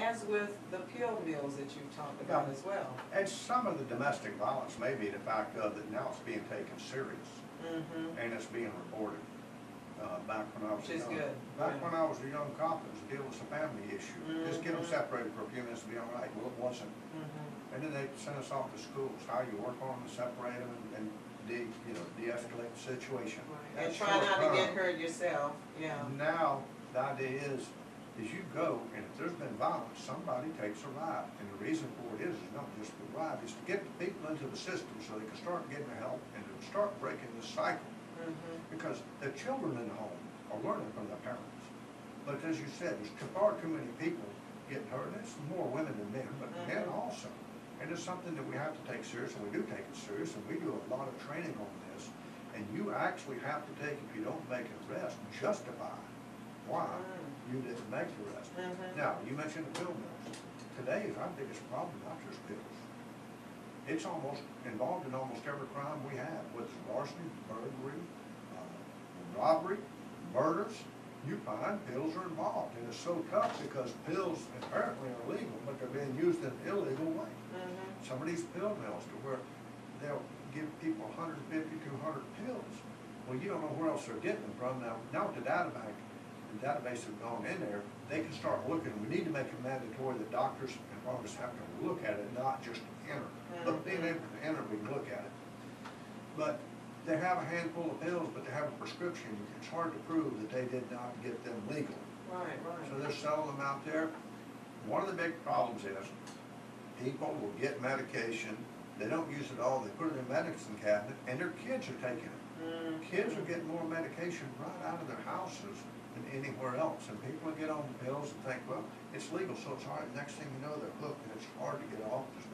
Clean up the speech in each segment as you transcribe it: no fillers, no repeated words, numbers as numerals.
as with the pill mills that you've talked about as well. And some of the domestic violence may be the fact of that now it's being taken serious, and it's being reported. Back when I was when I was a young cop, it was a deal with a family issue. Just get them separated for a few minutes to be all right. Well, it wasn't. And then they sent us off to schools. How you work on them and separate them and de-escalate the situation. Right. And try not to get hurt yourself. Yeah. Now the idea is you go, and if there's been violence, somebody takes a ride. And the reason for it is not just the ride, it's to get the people into the system so they can start getting help and to start breaking this cycle. Because the children in the home are learning from their parents. But as you said, there's far too many people getting hurt. And it's more women than men, but men also. And it's something that we have to take serious, and we do take it serious, and we do a lot of training on this. And you actually have to take, if you don't make an arrest, justify why you didn't make the arrest. Now, you mentioned the pill mills. Today is our biggest problem, not just pills. It's almost involved in almost every crime we have, whether it's larceny, burglary, robbery, murders. You find pills are involved, and it's so tough because pills apparently are legal, but they're being used in an illegal way. Some of these pill mills to where they'll give people 150, 200 pills. Well, you don't know where else they're getting them from. Now with the database have gone in there, they can start looking. We need to make it mandatory that doctors and pharmacists have to look at it, not just enter. But being able to enter, we can look at it. But they have a handful of pills, but they have a prescription. It's hard to prove that they did not get them legal. Right. So they're selling them out there. One of the big problems is people will get medication. They don't use it all. They put it in a medicine cabinet, and their kids are taking it. Kids are getting more medication right out of their houses than anywhere else. And people get on the pills and think, well, it's legal, so it's hard. Next thing you know, they're hooked, and it's hard to get off. There's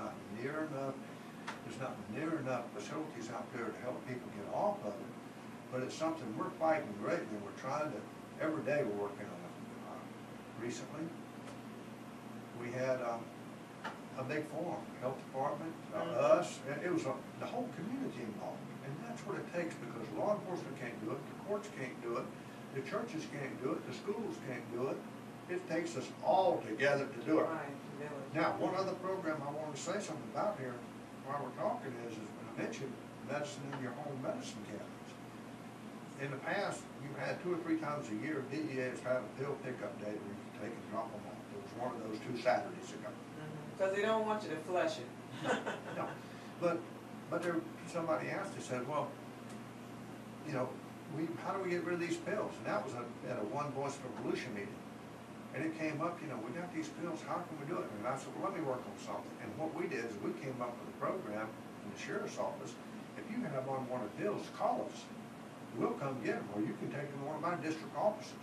not near enough facilities out there to help people get off of it. But it's something we're fighting greatly, and we're trying to, every day we're working on it. Recently, we had a big forum, health department, us, it was the whole community involved. And that's what it takes, because law enforcement can't do it, the courts can't do it, the churches can't do it, the schools can't do it. It takes us all together to do it. Now, one other program I want to say something about here while we're talking is when I mentioned medicine in your home medicine cabinets. In the past, you had 2 or 3 times a year, DEA has had a pill pickup day where you can take and drop them off. It was one of those 2 Saturdays ago. Because they don't want you to flush it. No. But somebody asked, they said, well, how do we get rid of these pills? And that was at a One Voice for Volusia meeting. And it came up, we got these pills, how can we do it? And I said, well, let me work on something. And what we did is we came up with a program in the sheriff's office. If you have unwanted pills, call us. We'll come get them, or you can take them to one of my district offices.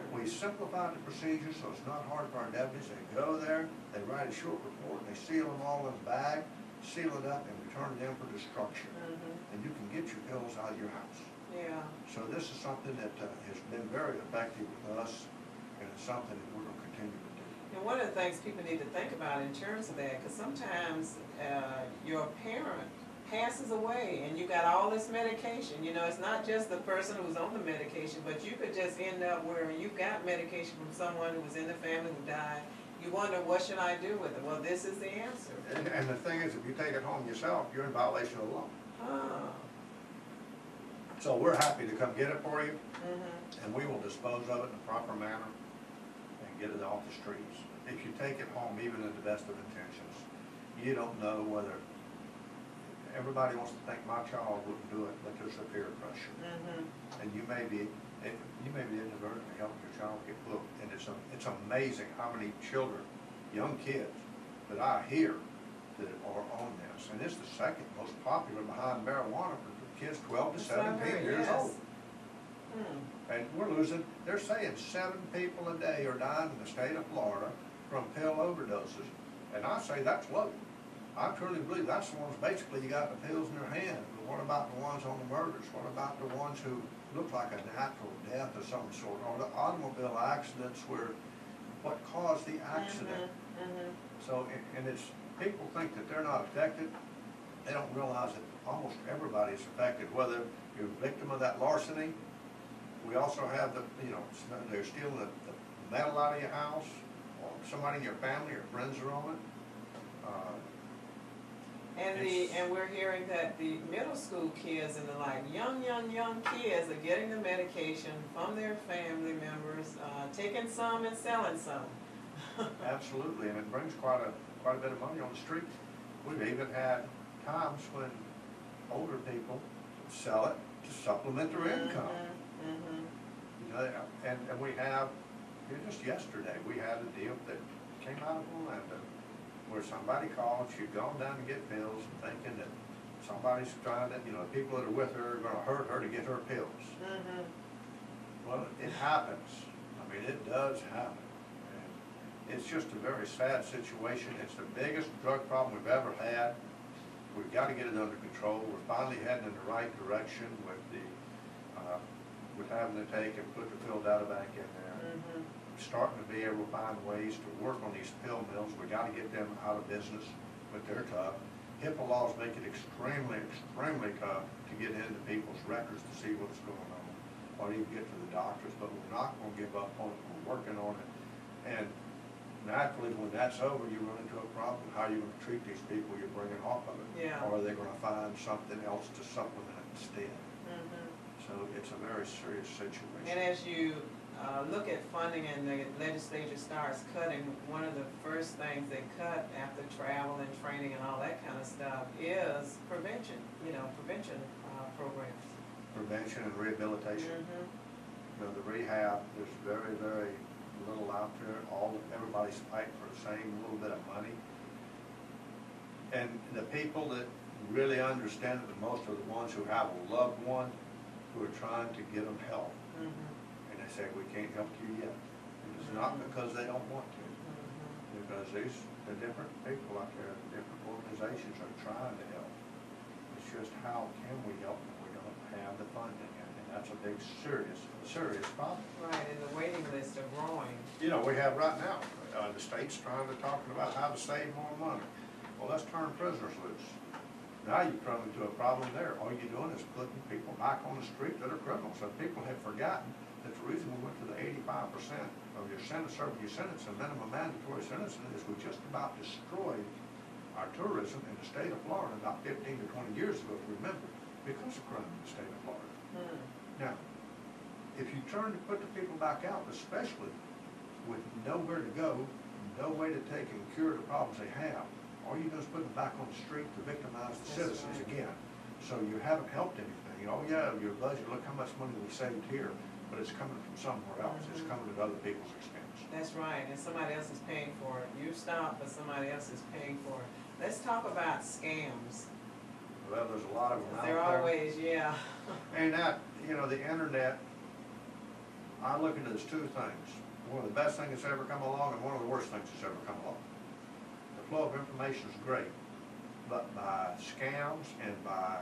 We simplified the procedure so it's not hard for our deputies. They go there, they write a short report, they seal them all in a bag, seal it up, and return it in for destruction. And you can get your pills out of your house. Yeah. So this is something that has been very effective with us, and it's something that we're going to continue to do. And one of the things people need to think about in terms of that, because sometimes your parent passes away and you got all this medication. It's not just the person who's on the medication, but you could just end up where you got medication from someone who was in the family who died. You wonder, what should I do with it? Well, this is the answer. And the thing is, if you take it home yourself, you're in violation of the law. So we're happy to come get it for you, and we will dispose of it in a proper manner and get it off the streets. If you take it home, even in the best of intentions, you don't know whether everybody wants to think my child wouldn't do it, but there's a peer pressure, and you may be inadvertently helping your child get hooked. And it's amazing how many children, young kids, that I hear that are on this, and it's the second most popular behind marijuana for kids 12 to 17 years old. And we're losing, they're saying 7 people a day are dying in the state of Florida from pill overdoses. And I say that's low. I truly believe that's the ones, basically you got the pills in their hand. But what about the ones on the murders? What about the ones who look like a natural death of some sort? Or the automobile accidents where what caused the accident? So, and it's, people think that they're not affected. They don't realize that almost everybody is affected, whether you're a victim of that larceny. We also have they're stealing the metal out of your house, or somebody in your family or friends are on it. And we're hearing that the middle school kids and the young kids are getting the medication from their family members, taking some and selling some. Absolutely, and it brings quite a bit of money on the street. We've even had times when older people sell it to supplement their income. You know, and we have, just yesterday, we had a deal that came out of Orlando where somebody called, she'd gone down to get pills thinking that somebody's trying to, the people that are with her are going to hurt her to get her pills. Well, it happens. I mean, it does happen. And it's just a very sad situation. It's the biggest drug problem we've ever had. We've got to get it under control. We're finally heading in the right direction with with having to take and put the pill data back in there. Starting to be able to find ways to work on these pill mills. We got to get them out of business, but they're tough. HIPAA laws make it extremely tough to get into people's records to see what's going on, or even get to the doctors, but we're not going to give up on it. We're working on it. And naturally, when that's over, you run into a problem. How are you going to treat these people you're bringing off of it? Yeah. Or are they going to find something else to supplement it instead? So it's a very serious situation. And as you look at funding and the legislature starts cutting, one of the first things they cut after travel and training and all that kind of stuff is prevention, prevention programs. Prevention and rehabilitation. The rehab, there's very, very little out there. Everybody's fighting for the same little bit of money. And the people that really understand it the most are the ones who have a loved one who are trying to get them help. And they say, we can't help you yet. And it's not because they don't want to. Because the different people out there, the different organizations are trying to help. It's just how can we help them? We don't have the funding. And that's a big, serious problem. Right, and the waiting lists are growing. We have right now, the state's talking about how to save more money. Well, let's turn prisoners loose. Now you run into a problem there. All you're doing is putting people back on the street that are criminals. So people have forgotten that the reason we went to the 85% of your sentence, serving your sentence, and minimum mandatory sentencing is we just about destroyed our tourism in the state of Florida about 15 to 20 years ago, remember, because of crime in the state of Florida. Now, if you turn to put the people back out, especially with nowhere to go, no way to take and cure the problems they have, all you do is put them back on the street to victimize the citizens again. So you haven't helped anything. Oh yeah, your budget, look how much money we saved here, but it's coming from somewhere else. It's coming at other people's expense. That's right, and somebody else is paying for it. You stop, but somebody else is paying for it. Let's talk about scams. Well, there's a lot of them out there. There are always, yeah. And that, the internet, I look at it as two things. One of the best things that's ever come along and one of the worst things that's ever come along. The flow of information is great, but by scams and by,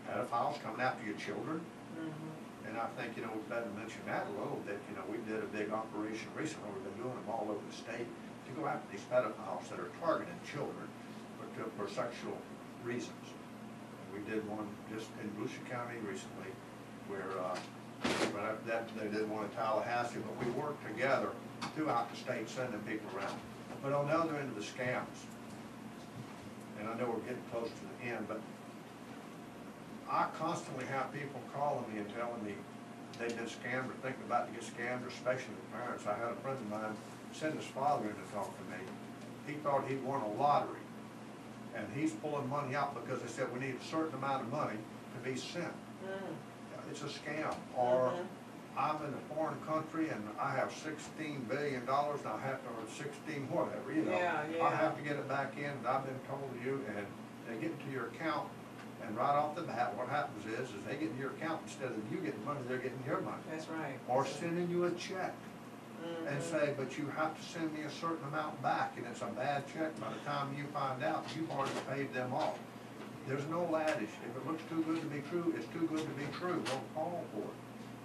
pedophiles coming after your children, and I think, we better mention that a little bit. We did a big operation recently. We've been doing them all over the state to go after these pedophiles that are targeting children for sexual reasons. We did one just in Volusia County recently where they did one in Tallahassee, but we worked together throughout the state sending people around. But on the other end of the scams, and I know we're getting close to the end, but I constantly have people calling me and telling me they've been scammed or thinking about to get scammed, or especially the parents. I had a friend of mine send his father in to talk to me. He thought he'd won a lottery, and he's pulling money out because they said we need a certain amount of money to be sent. It's a scam. Or I'm in a foreign country and I have $16 billion and I have to, or 16 whatever, I have to get it back in, and I've been told and they get into your account, and right off the bat, what happens is they get into your account, instead of you getting money, they're getting your money. That's right. Or sending you a check and say, but you have to send me a certain amount back, and it's a bad check. By the time you find out, you've already paid them off. There's no adage. If it looks too good to be true, it's too good to be true. Don't fall for it.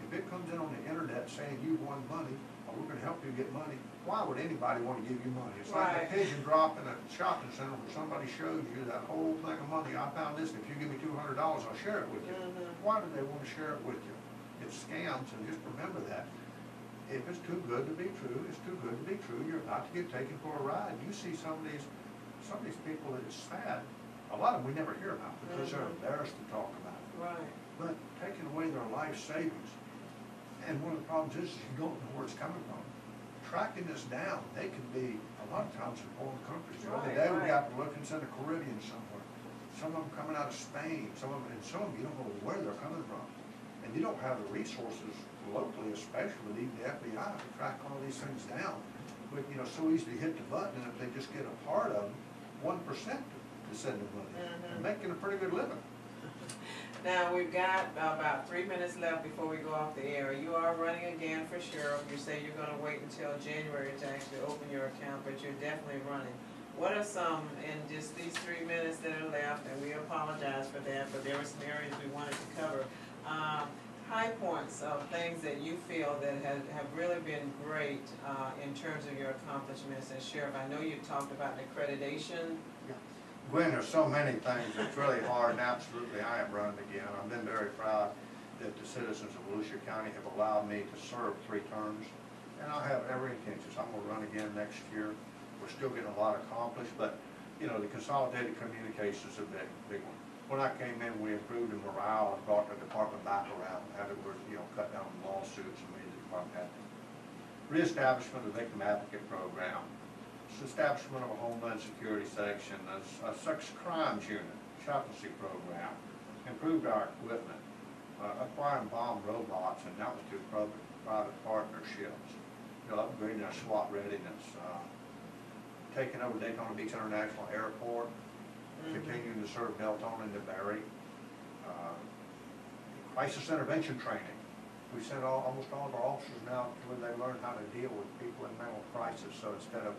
If it comes in on the internet saying you won money, or we're going to help you get money, why would anybody want to give you money? It's like a pigeon drop in a shopping center where somebody shows you that whole thing of money. I found this, and if you give me $200, I'll share it with you. Why do they want to share it with you? It's scams, and just remember that. if it's too good to be true, it's too good to be true. You're about to get taken for a ride. You see some of these people that it's sad. A lot of them we never hear about because they're embarrassed to talk about it. Right. But taking away their life savings, and one of the problems is you don't know where it's coming from. Tracking this down, they can be a lot of times in foreign countries. The other day we got to look in the Caribbean somewhere. Some of them coming out of Spain, some of them you don't know where they're coming from. And you don't have the resources locally, especially even the FBI, to track all these things down. But so easily hit the button, and if they just get a part of 1% to send the money, they're making a pretty good living. Now, we've got about 3 minutes left before we go off the air. You are running again for sheriff. You say you're going to wait until January to actually open your account, but you're definitely running. What are some, in just these 3 minutes that are left, and we apologize for that, but there were some areas we wanted to cover, high points of things that you feel that have really been great in terms of your accomplishments as sheriff? I know you talked about the accreditation. Gwen, there's so many things. It's really hard, and absolutely I am running again. I've been very proud that the citizens of Volusia County have allowed me to serve 3 terms, and I have every intention. I'm going to run again next year. We're still getting a lot accomplished, but the consolidated communication is a big one. When I came in, we improved the morale and brought the department back around. Had to cut down lawsuits and made the department happy. Reestablishment of the victim advocate program. Establishment of a Homeland Security section, a sex crimes unit, chaplaincy program, improved our equipment, acquiring bomb robots, and that was through private partnerships, upgrading our SWAT readiness, taking over Daytona Beach International Airport, continuing to serve Deltona and DeBerry, crisis intervention training. We sent almost all of our officers now to where they learn how to deal with people in mental crisis, so instead of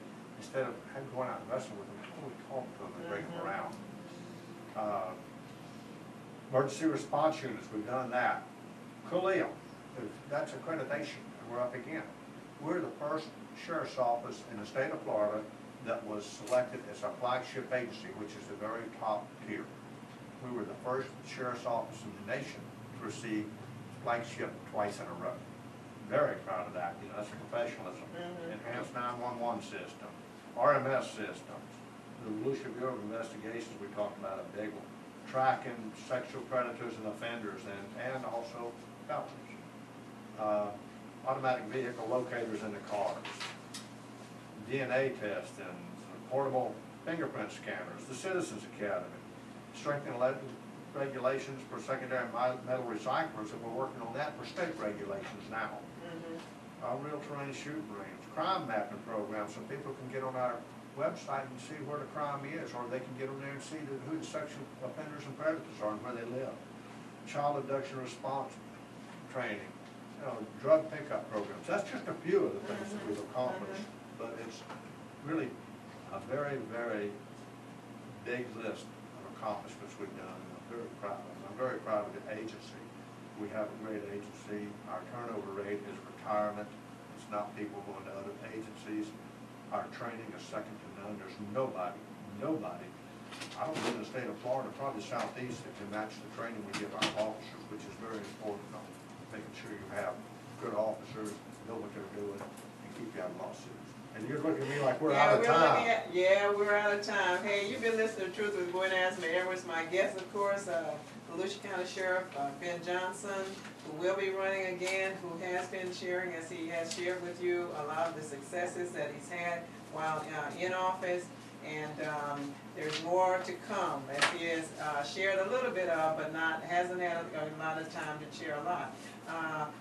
going out and wrestling with them, how do we talk to them and bring them around? Emergency response units, we've done that. Khalil, that's accreditation, and we're up again. We're the first sheriff's office in the state of Florida that was selected as a flagship agency, which is the very top tier. We were the first sheriff's office in the nation to receive flagship twice in a row. Very proud of that. That's professionalism. Enhanced 911 system. RMS systems, the Volusia Bureau of Investigations, we talked about a big one, tracking sexual predators and offenders, and also felons. Automatic vehicle locators in the cars, DNA testing, portable fingerprint scanners, the Citizens Academy, strengthening regulations for secondary metal recyclers, and we're working on that for state regulations now. Real terrain shooting range, crime mapping program, so people can get on our website and see where the crime is, or they can get on there and see who the sexual offenders and predators are and where they live. Child abduction response training, drug pickup programs. That's just a few of the things that we've accomplished, but it's really a very, very big list of accomplishments we've done, and I'm very proud of them. I'm very proud of the agency. We have a great agency. Our turnover rate is retirement. It's not people going to other agencies. Our training is second to none. There's nobody, I don't live in the state of Florida, probably southeast, that can match the training we give our officers, which is very important on making sure you have good officers, know what they're doing, and keep you out of lawsuits. And you're looking at me like we're out of time. We're out of time. Hey, you've been listening to Truth with Gwen Azama-Edwards. My guest, of course, Volusia County Sheriff Ben Johnson, who will be running again, who has been sharing, as he has shared with you, a lot of the successes that he's had while in office. And there's more to come, as he has shared a little bit of, but hasn't had a lot of time to share a lot.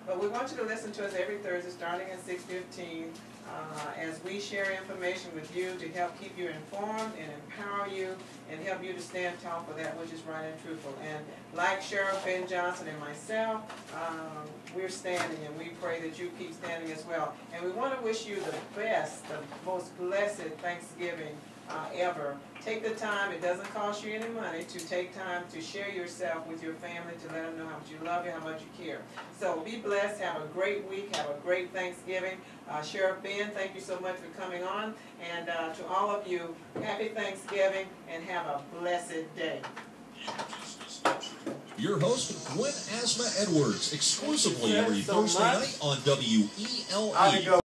But we want you to listen to us every Thursday, starting at 6:15, as we share information with you to help keep you informed and empower you and help you to stand tall for that which is right and truthful. And like Sheriff Ben Johnson and myself, we're standing, and we pray that you keep standing as well. And we want to wish you the best, the most blessed Thanksgiving ever. Take the time, it doesn't cost you any money, to take time to share yourself with your family, to let them know how much you love you, how much you care. So be blessed, have a great week, have a great Thanksgiving. Sheriff Ben, thank you so much for coming on. And to all of you, happy Thanksgiving and have a blessed day. Your host, Azama-Edwards, exclusively every So Thursday much. night on WELE. I go